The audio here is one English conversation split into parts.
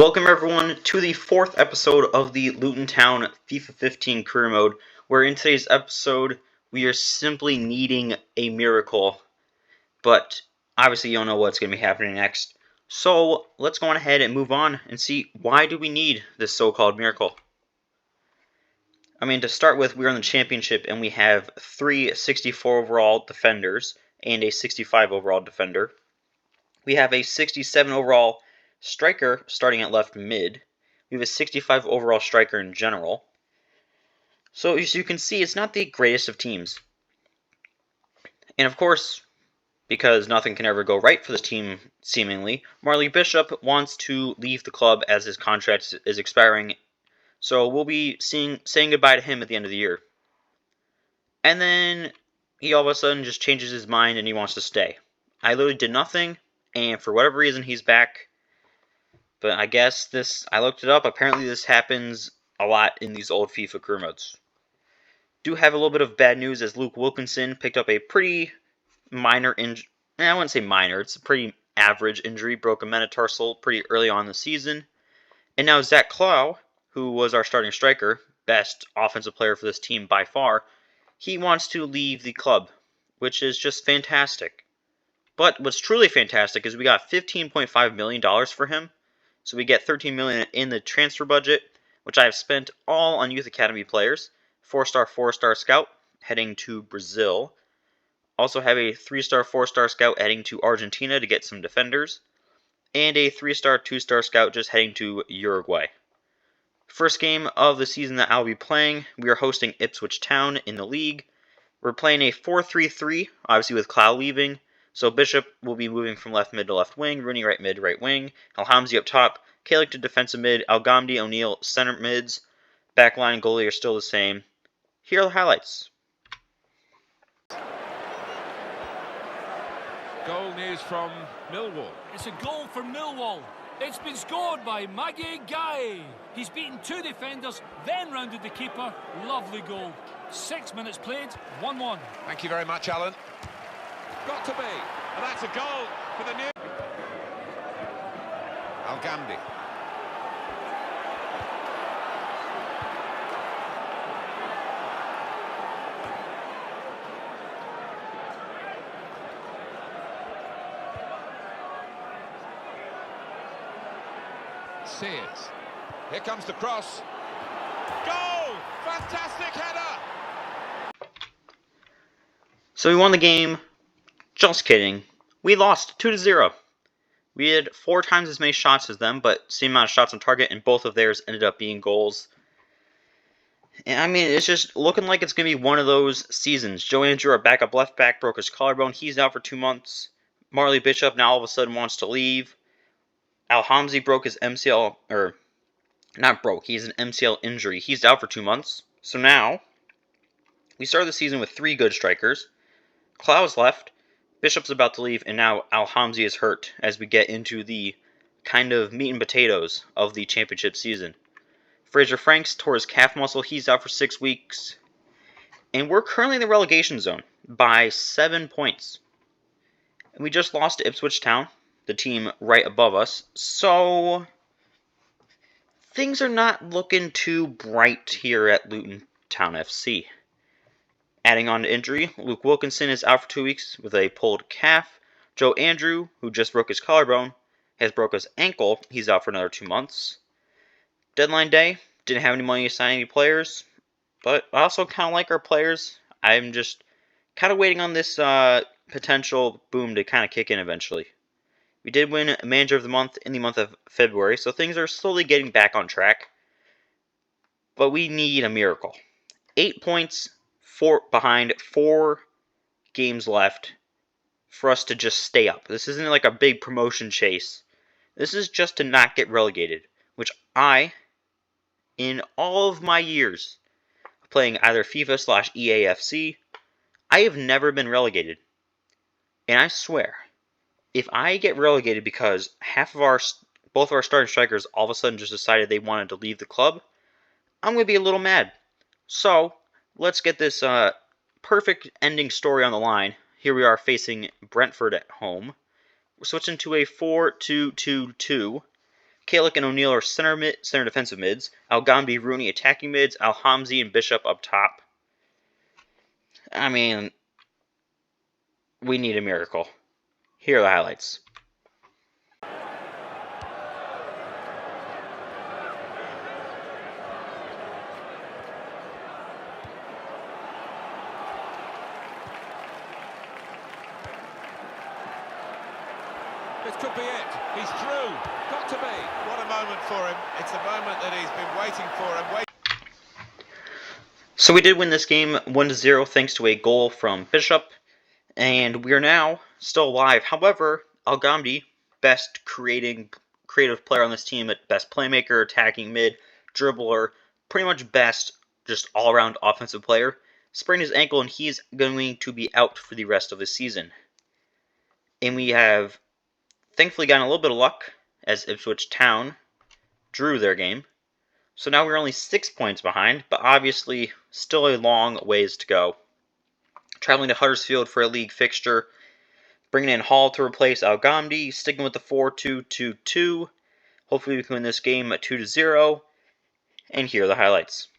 Welcome everyone to the 4th episode of the Luton Town FIFA 15 career mode, where in today's episode we are simply needing a miracle, but obviously you don't know what's going to be happening next. So let's go on ahead and move on and see, why do we need this so-called miracle? I mean, to start with, we're in the championship and we have 3 64 overall defenders and a 65 overall defender. We have a 67 overall striker starting at left mid. We have a 65 overall striker in general. So as you can see, it's not the greatest of teams. And of course, because nothing can ever go right for this team, seemingly, Marley Bishop wants to leave the club as his contract is expiring. So we'll be saying goodbye to him at the end of the year. And then he all of a sudden just changes his mind and he wants to stay. I literally did nothing, and for whatever reason he's back. But I guess I looked it up, apparently this happens a lot in these old FIFA career modes. Do have a little bit of bad news, as Luke Wilkinson picked up a pretty minor injury. I wouldn't say minor, it's a pretty average injury, broke a metatarsal pretty early on in the season. And now Zach Clough, who was our starting striker, best offensive player for this team by far, he wants to leave the club, which is just fantastic. But what's truly fantastic is we got $15.5 million for him. So we get $13 million in the transfer budget, which I have spent all on youth academy players. 4-star, 4-star scout heading to Brazil. Also have a 3-star, 4-star scout heading to Argentina to get some defenders. And a 3-star, 2-star scout just heading to Uruguay. First game of the season that I'll be playing, we are hosting Ipswich Town in the league. We're playing a 4-3-3, obviously with Clough leaving. So Bishop will be moving from left mid to left wing, Rooney right mid, right wing, Alhamzi up top, Kalik to defensive mid, Al-Ghamdi, O'Neill center mids, backline and goalie are still the same. Here are the highlights. Goal news from Millwall. It's a goal for Millwall. It's been scored by Maggie Guy. He's beaten 2 defenders, then rounded the keeper. Lovely goal. 6 minutes played, 1-1. Thank you very much, Alan. Got to be, and that's a goal for the new Al-Ghamdi. Sears. Here comes the cross. Goal! Fantastic header! So we won the game. Just kidding. We lost 2-0. We had 4 times as many shots as them, but same amount of shots on target, and both of theirs ended up being goals. And I mean, it's just looking like it's going to be one of those seasons. Joe Andrew, our backup left back, broke his collarbone. He's out for 2 months. Marley Bishop now all of a sudden wants to leave. Alhamzi broke his MCL, or not broke, he has an MCL injury. He's out for 2 months. So now, we started the season with 3 good strikers. Clough's left. Bishop's about to leave, and now Alhamzi is hurt as we get into the kind of meat and potatoes of the championship season. Fraser Franks tore his calf muscle. He's out for 6 weeks. And we're currently in the relegation zone by 7 points. And we just lost to Ipswich Town, the team right above us. So things are not looking too bright here at Luton Town FC. Adding on to injury, Luke Wilkinson is out for 2 weeks with a pulled calf. Joe Andrew, who just broke his collarbone, has broke his ankle. He's out for another 2 months. Deadline day, didn't have any money to sign any players, but I also kind of like our players. I'm just kind of waiting on this potential boom to kind of kick in eventually. We did win Manager of the Month in the month of February, so things are slowly getting back on track. But we need a miracle. 8 points behind 4 games left for us to just stay up. This isn't like a big promotion chase. This is just to not get relegated, which in all of my years playing either FIFA/EAFC, I have never been relegated. And I swear, if I get relegated because both of our starting strikers all of a sudden just decided they wanted to leave the club, I'm going to be a little mad. So let's get this perfect ending story on the line. Here we are facing Brentford at home. We're switching to a 4-2-2-2. Kalick and O'Neill are center defensive mids. Al-Ghamdi, Rooney attacking mids. Al-Hamzi and Bishop up top. I mean, we need a miracle. Here are the highlights. This could be it. He's through. Got to be. What a moment for him. It's a moment that he's been waiting for and So we did win this game 1-0 thanks to a goal from Bishop. And we are now still alive. However, Al-Ghamdi, best creative player on this team, at best playmaker, attacking mid, dribbler, pretty much best just all-around offensive player, sprained his ankle and he's going to be out for the rest of the season. And we have thankfully gotten a little bit of luck as Ipswich Town drew their game. So now we're only 6 points behind, but obviously still a long ways to go. Traveling to Huddersfield for a league fixture, bringing in Hall to replace Al-Ghamdi, sticking with the 4-2-2-2. Hopefully we can win this game at 2-0. And here are the highlights.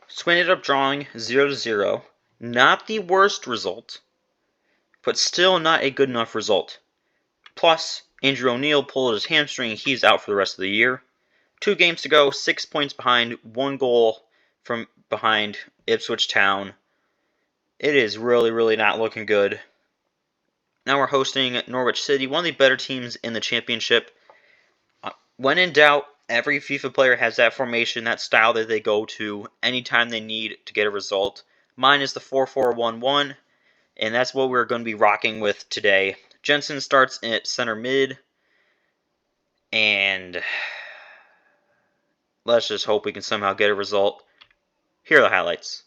So we ended up drawing 0-0. Not the worst result, but still not a good enough result. Plus, Andrew O'Neill pulled his hamstring. He's out for the rest of the year. 2 games to go, 6 points behind, 1 goal from behind Ipswich Town. It is really, really not looking good. Now we're hosting Norwich City, one of the better teams in the championship. When in doubt, every FIFA player has that formation, that style that they go to anytime they need to get a result. Mine is the 4-4-1-1, and that's what we're going to be rocking with today. Jensen starts at center mid, and let's just hope we can somehow get a result. Here are the highlights.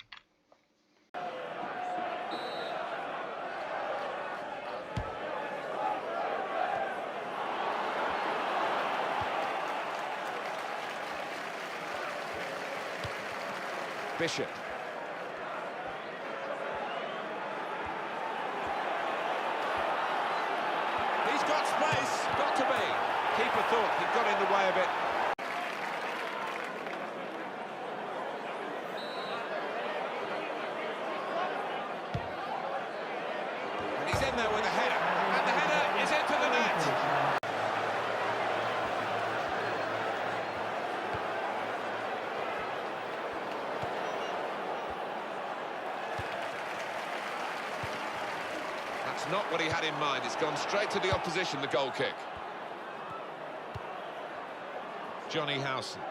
Bishop. He's got space. Got to be. Keeper thought he got in the way of it. And he's in there with a header. And the header is into the net. That's not what he had in mind. It's gone straight to the opposition, the goal kick. Johnny Howson.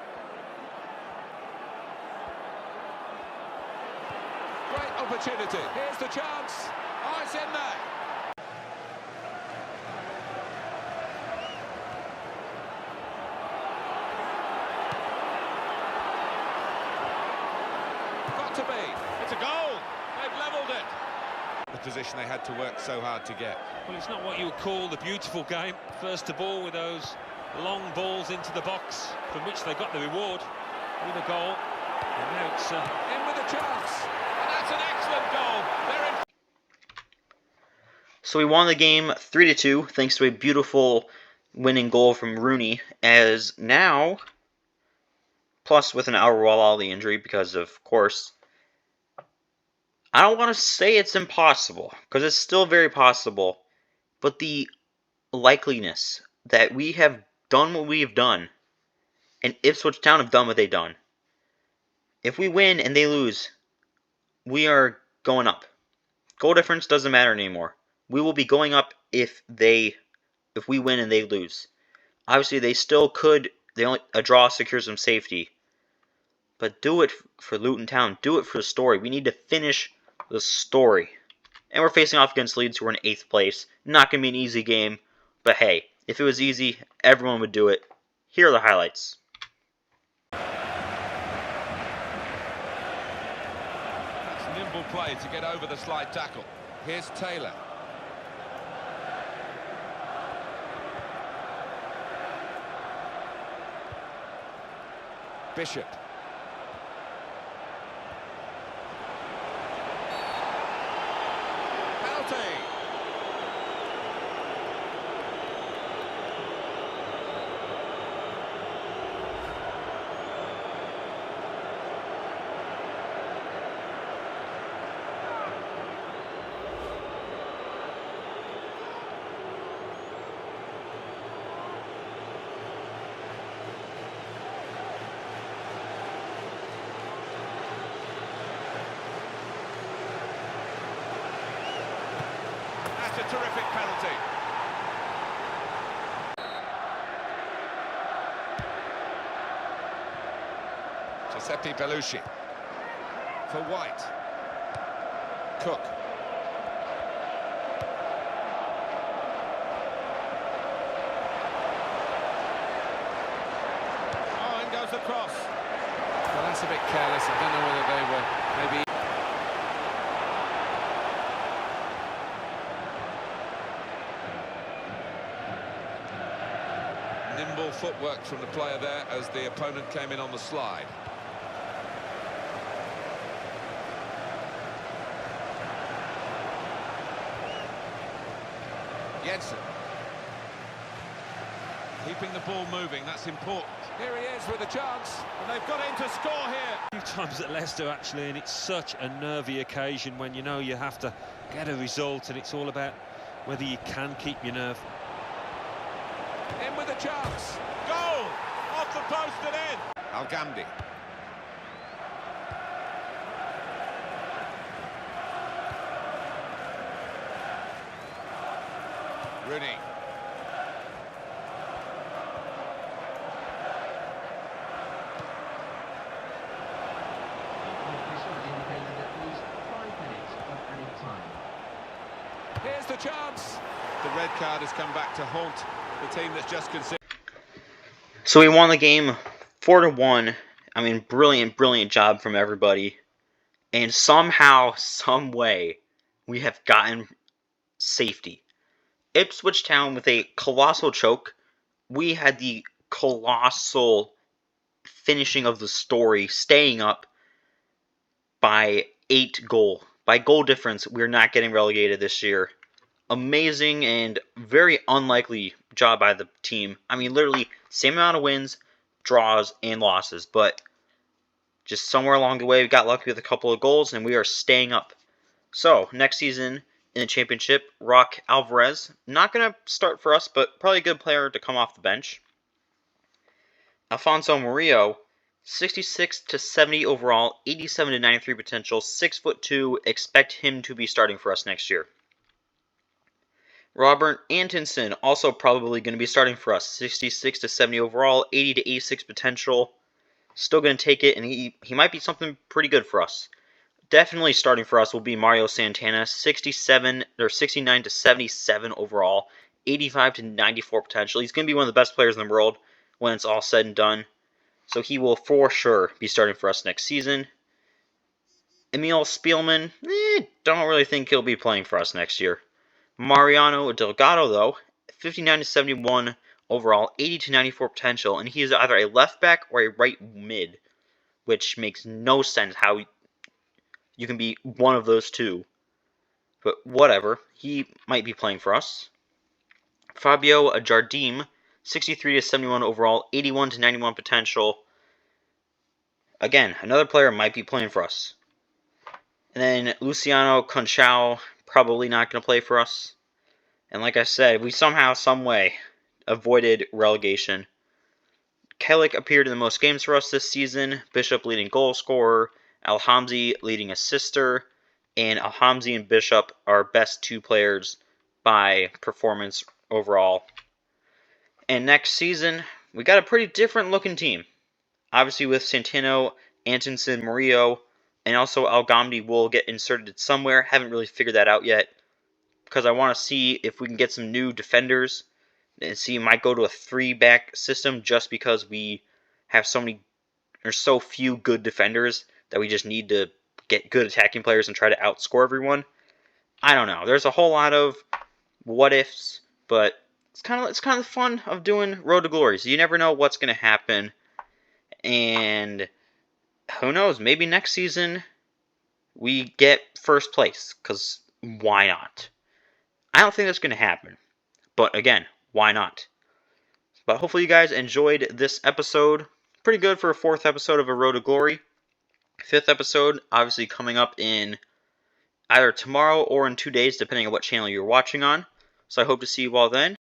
Great opportunity. Here's the chance. Oh, it's in there. Got to be. It's a goal. They've levelled it. The position they had to work so hard to get. Well, it's not what you would call the beautiful game. First of all, with those long balls into the box, from which they got the reward with a goal. And now it's in with a chance. And that's an excellent goal. They're in. So we won the game 3-2 thanks to a beautiful winning goal from Rooney. As now, plus with an Al-Rawali injury, because of course, I don't want to say it's impossible, because it's still very possible, but the likeliness that we have done what we have done, and Ipswich Town have done what they've done. If we win and they lose, we are going up. Goal difference doesn't matter anymore. We will be going up if we win and they lose. Obviously, they still could. A draw secures them safety. But do it for Luton Town. Do it for the story. We need to finish the story. And we're facing off against Leeds, who are in 8th place. Not going to be an easy game. But hey, if it was easy, everyone would do it. Here are the highlights. That's nimble play to get over the slide tackle. Here's Taylor. Bishop. Penalty. terrific penalty. Giuseppe Bellucci for White. Cook. Oh, in goes the cross. Well, that's a bit careless. I don't know whether they were maybe... Nimble footwork from the player there as the opponent came in on the slide. Jensen. Keeping the ball moving, that's important. Here he is with a chance, and they've got him to score here. A few times at Leicester, actually, and it's such a nervy occasion when you know you have to get a result, and it's all about whether you can keep your nerve. In with a chance. Goal! Off the post and in. Al-Ghamdi. Rooney. Here's the chance. The red card has come back to haunt the team that's just considered. So we won the game 4-1. I mean, brilliant job from everybody. And somehow, some way, we have gotten safety. Ipswich Town with a colossal choke. We had the colossal finishing of the story, staying up by 8 goals. By goal difference, we're not getting relegated this year. Amazing and very unlikely job by the team. I mean, literally, same amount of wins, draws, and losses. But just somewhere along the way, we got lucky with a couple of goals, and we are staying up. So, next season in the championship, Rock Alvarez. Not going to start for us, but probably a good player to come off the bench. Alfonso Murillo, 66 to 70 overall, 87 to 93 potential, 6'2". Expect him to be starting for us next year. Robert Antonsen, also probably going to be starting for us, 66 to 70 overall, 80 to 86 potential. Still going to take it, and he might be something pretty good for us. Definitely starting for us will be Mario Santana, 69 to 77 overall, 85 to 94 potential. He's going to be one of the best players in the world when it's all said and done. So he will for sure be starting for us next season. Emil Spielman, don't really think he'll be playing for us next year. Mariano Delgado, though, 59 to 71 overall, 80 to 94 potential, and he is either a left back or a right mid, which makes no sense how you can be one of those two. But whatever, he might be playing for us. Fabio Jardim, 63 to 71 overall, 81 to 91 potential. Again, another player might be playing for us. And then Luciano Conchao, probably not going to play for us. And like I said, we somehow, some way, avoided relegation. Kellick appeared in the most games for us this season. Bishop leading goal scorer. Alhamzi leading assister. And Alhamzi and Bishop are best two players by performance overall. And next season, we got a pretty different looking team. Obviously with Santino, Antonsen, Murillo, and also Al-Ghamdi will get inserted somewhere. Haven't really figured that out yet. Because I want to see if we can get some new defenders. And see, might go to a 3-back system just because we have so few good defenders that we just need to get good attacking players and try to outscore everyone. I don't know. There's a whole lot of what ifs, but it's kind of the fun of doing Road to Glory. So you never know what's going to happen. And who knows, maybe next season we get first place, because why not? I don't think that's going to happen, but again, why not? But hopefully you guys enjoyed this episode. Pretty good for a 4th episode of A Road to Glory. 5th episode, obviously coming up in either tomorrow or in 2 days, depending on what channel you're watching on. So I hope to see you all then.